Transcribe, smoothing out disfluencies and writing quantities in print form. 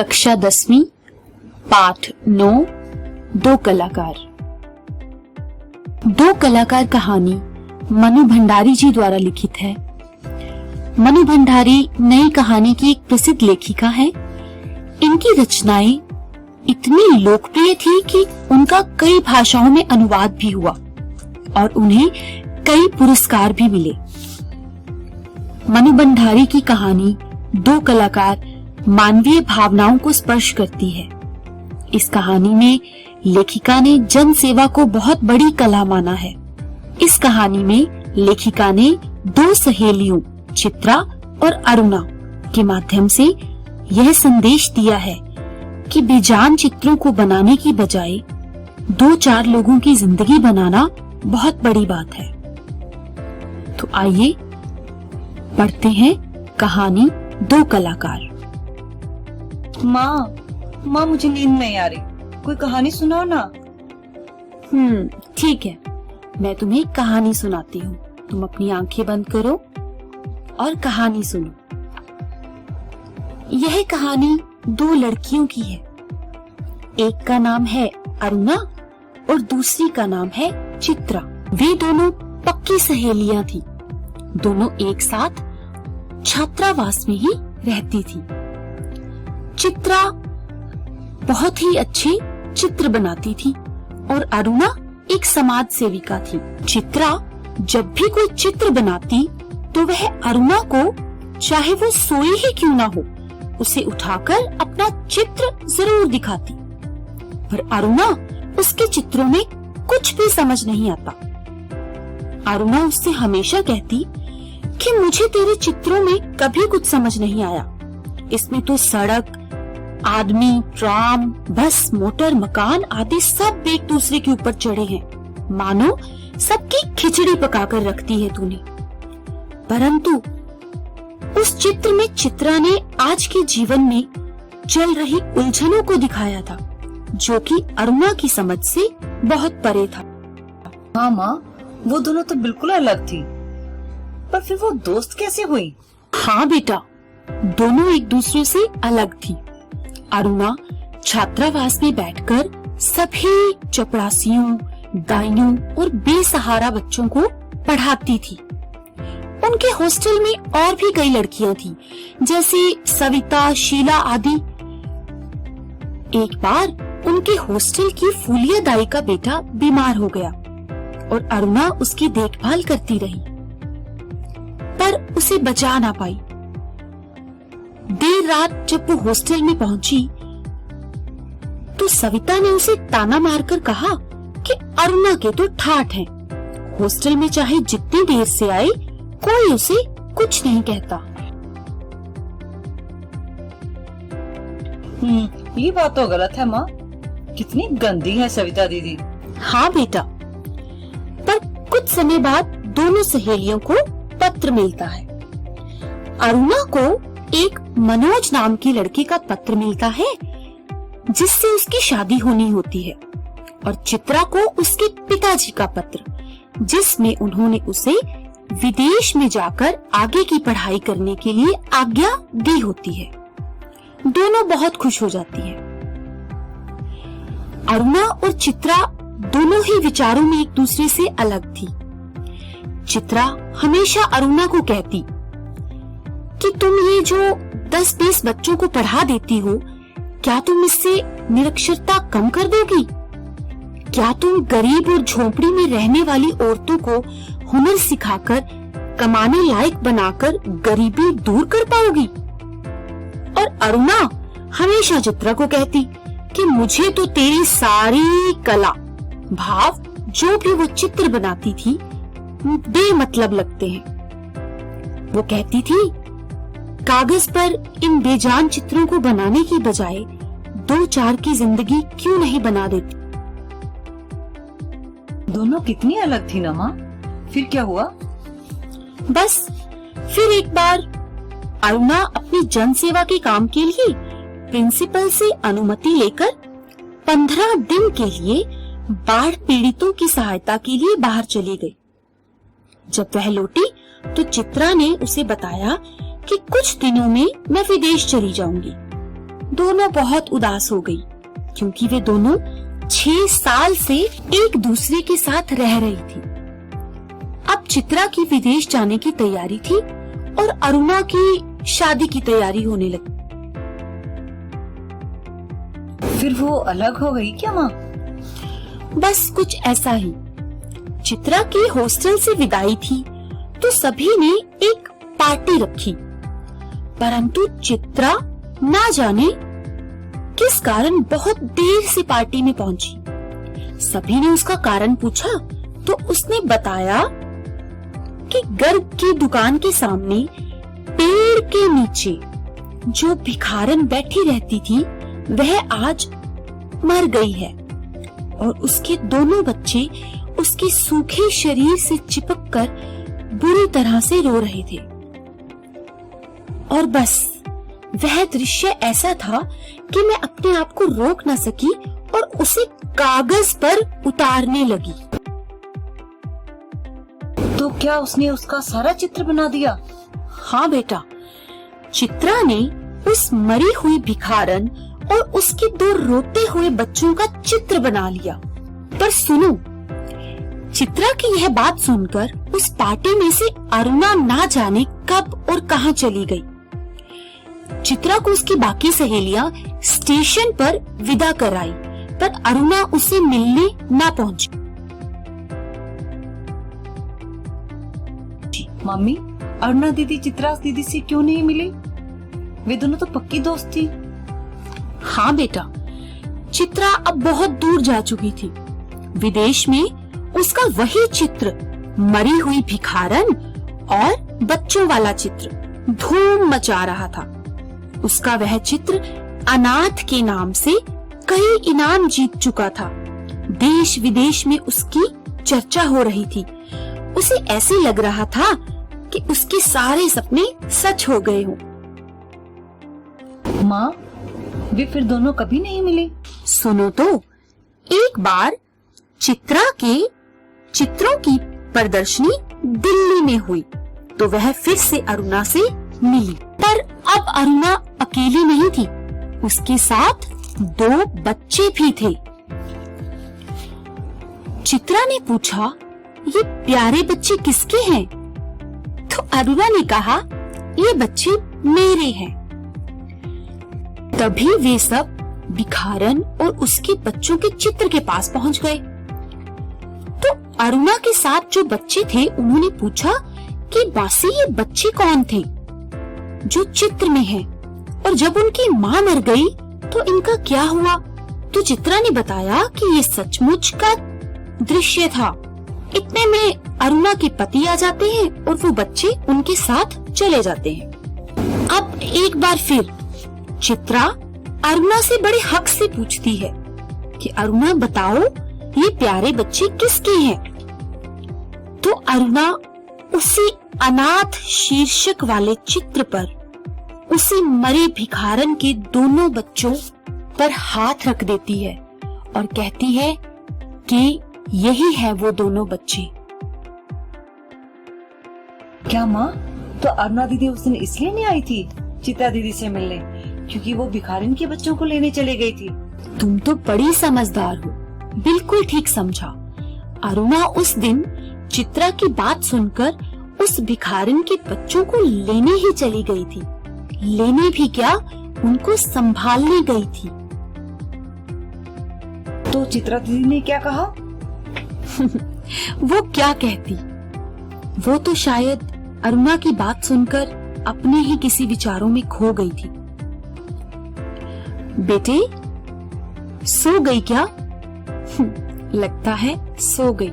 कक्षा 10वीं पाठ 9 दो कलाकार। दो कलाकार कहानी मनु भंडारी जी द्वारा लिखित है। मनु भंडारी नई कहानी की एक प्रसिद्ध लेखिका है। इनकी रचनाएं इतनी लोकप्रिय थी कि उनका कई भाषाओं में अनुवाद भी हुआ और उन्हें कई पुरस्कार भी मिले। मनु भंडारी की कहानी दो कलाकार मानवीय भावनाओं को स्पर्श करती है। इस कहानी में लेखिका ने जन सेवा को बहुत बड़ी कला माना है। इस कहानी में लेखिका ने दो सहेलियों चित्रा और अरुणा के माध्यम से यह संदेश दिया है कि बेजान चित्रों को बनाने की बजाय दो चार लोगों की जिंदगी बनाना बहुत बड़ी बात है। तो आइए पढ़ते हैं कहानी दो कलाकार। माँ मुझे नींद नहीं आ रही, कोई कहानी सुनाओ ना। ठीक है, मैं तुम्हें कहानी सुनाती हूँ। तुम अपनी आंखें बंद करो और कहानी सुनो। यह कहानी दो लड़कियों की है। एक का नाम है अरुणा और दूसरी का नाम है चित्रा। वे दोनों पक्की सहेलियां थी। दोनों एक साथ छात्रावास में ही रहती थी। चित्रा बहुत ही अच्छे चित्र बनाती थी और अरुणा एक समाज सेविका थी। चित्रा जब भी कोई चित्र बनाती तो वह अरुणा को, चाहे वो सोई ही क्यों ना हो, उसे उठाकर अपना चित्र जरूर दिखाती। पर अरुणा उसके चित्रों में कुछ भी समझ नहीं आता। अरुणा उससे हमेशा कहती कि मुझे तेरे चित्रों में कभी कुछ समझ नहीं आया। इसमें तो सड़क, आदमी, ट्राम, बस, मोटर, मकान आदि सब एक दूसरे के ऊपर चढ़े हैं। मानो सबकी खिचड़ी पकाकर रखती है तूने। परंतु उस चित्र में चित्रा ने आज के जीवन में चल रही उलझनों को दिखाया था, जो कि अरुणा की समझ से बहुत परे था। हाँ माँ, वो दोनों तो बिल्कुल अलग थी, पर फिर वो दोस्त कैसे हुई? हाँ बेटा, दोनों एक दूसरे से अलग थी। अरुणा छात्रावास में बैठकर सभी चपरासियों, दाइयों और बेसहारा बच्चों को पढ़ाती थी। उनके हॉस्टल में और भी कई लड़कियां थी, जैसे सविता, शीला आदि। एक बार उनके हॉस्टल की फूलिया दाई का बेटा बीमार हो गया और अरुणा उसकी देखभाल करती रही, पर उसे बचा ना पाई। देर रात जब वो हॉस्टल में पहुंची तो सविता ने उसे ताना मारकर कहा कि अरुणा के तो ठाठ हैं। हॉस्टल में चाहे जितनी देर से आए, कोई उसे कुछ नहीं कहता। ये बात तो गलत है माँ, कितनी गंदी है सविता दीदी। हाँ बेटा, पर कुछ समय बाद दोनों सहेलियों को पत्र मिलता है। अरुणा को एक मनोज नाम के लड़के का पत्र मिलता है, जिससे उसकी शादी होनी होती है, और चित्रा को उसके पिताजी का पत्र, जिसमें उन्होंने उसे विदेश में जाकर आगे की पढ़ाई करने के लिए आज्ञा दी होती है। दोनों बहुत खुश हो जाती है। अरुणा और चित्रा दोनों ही विचारों में एक दूसरे से अलग थी। चित्रा हमेशा अरुणा को कहती कि तुम ये जो 10-20 बच्चों को पढ़ा देती हो, क्या तुम इससे निरक्षरता कम कर दोगी? क्या तुम गरीब और झोपड़ी में रहने वाली औरतों को हुनर सिखाकर, कमाने लायक बनाकर गरीबी दूर कर पाओगी? और अरुणा हमेशा चित्रा को कहती कि मुझे तो तेरी सारी कला, भाव, जो भी वो चित्र बनाती थी, बेमतलब लगते हैं। वो कहती थी, कागज पर इन बेजान चित्रों को बनाने की बजाय दो चार की जिंदगी क्यों नहीं बना देती? दोनों कितनी अलग थी ना माँ। फिर क्या हुआ? बस फिर एक बार अरुणा अपनी जन सेवा के काम के लिए प्रिंसिपल से अनुमति लेकर 15 दिन के लिए बाढ़ पीड़ितों की सहायता के लिए बाहर चली गई। जब वह लौटी तो चित्रा ने उसे बताया कि कुछ दिनों में मैं विदेश चली जाऊंगी। दोनों बहुत उदास हो गई, क्योंकि वे दोनों 6 साल से एक दूसरे के साथ रह रही थी। अब चित्रा की विदेश जाने की तैयारी थी और अरुणा की शादी की तैयारी होने लगी। फिर वो अलग हो गई क्या माँ? बस कुछ ऐसा ही। चित्रा की हॉस्टल से विदाई थी तो सभी ने एक पार्टी रखी, परंतु चित्रा ना जाने किस कारण बहुत देर से पार्टी में पहुंची। सभी ने उसका कारण पूछा तो उसने बताया कि गर्ग की दुकान के सामने पेड़ के नीचे जो भिखारन बैठी रहती थी वह आज मर गई है और उसके दोनों बच्चे उसके सूखे शरीर से चिपककर बुरी तरह से रो रहे थे। और बस वह दृश्य ऐसा था कि मैं अपने आप को रोक न सकी और उसे कागज पर उतारने लगी। तो क्या उसने उसका सारा चित्र बना दिया? हाँ बेटा, चित्रा ने उस मरी हुई भिखारन और उसके 2 रोते हुए बच्चों का चित्र बना लिया। पर सुनो, चित्रा की यह बात सुनकर उस पार्टी में से अरुणा ना जाने कब और कहां चली गई। चित्रा को उसकी बाकी सहेलियां स्टेशन पर विदा कराई, पर अरुणा उसे मिलने ना पहुंची। मम्मी, अरुणा दीदी चित्रा दीदी से क्यों नहीं मिली? वे दोनों तो पक्की दोस्त थी। हाँ बेटा, चित्रा अब बहुत दूर जा चुकी थी। विदेश में उसका वही चित्र, मरी हुई भिखारन और बच्चों वाला चित्र, धूम मचा रहा था। उसका वह चित्र अनाथ के नाम से कई इनाम जीत चुका था। देश विदेश में उसकी चर्चा हो रही थी। उसे ऐसे लग रहा था कि उसके सारे सपने सच हो गए हों। माँ, वे फिर दोनों कभी नहीं मिले? सुनो तो, एक बार चित्रा के चित्रों की प्रदर्शनी दिल्ली में हुई तो वह फिर से अरुणा से मिली। पर अब अरुणा अकेली नहीं थी, उसके साथ 2 बच्चे भी थे। चित्रा ने पूछा, ये प्यारे बच्चे किसके हैं? तो अरुणा ने कहा, ये बच्चे मेरे हैं। तभी वे सब भिखारन और उसके बच्चों के चित्र के पास पहुंच गए। तो अरुणा के साथ जो बच्चे थे उन्होंने पूछा कि मासी, ये बच्चे कौन थे जो चित्र में हैं? और जब उनकी माँ मर गई तो इनका क्या हुआ? तो चित्रा ने बताया कि ये सचमुच का दृश्य था। इतने में अरुणा के पति आ जाते हैं और वो बच्चे उनके साथ चले जाते हैं। अब एक बार फिर चित्रा अरुणा से बड़े हक से पूछती है कि अरुणा बताओ, ये प्यारे बच्चे किसके हैं? तो अरुणा उसी अनाथ शीर्षक वाले चित्र पर उसी मरे भिखारन के दोनों बच्चों पर हाथ रख देती है और कहती है कि यही है वो दोनों बच्चे। क्या माँ, तो अरुणा दीदी उस दिन इसलिए नहीं आई थी चित्रा दीदी से मिलने, क्योंकि वो भिखारिन के बच्चों को लेने चली गई थी? तुम तो बड़ी समझदार हो, बिल्कुल ठीक समझा। अरुणा उस दिन चित्रा की बात सुनकर उस भिखारिन के बच्चों को लेने ही चली गई थी। लेने भी क्या, उनको संभालने गई थी। तो चित्रा दीदी ने क्या कहा? वो क्या कहती, वो तो शायद अरुणा की बात सुनकर अपने ही किसी विचारों में खो गई थी। बेटे, सो गई क्या? लगता है सो गई।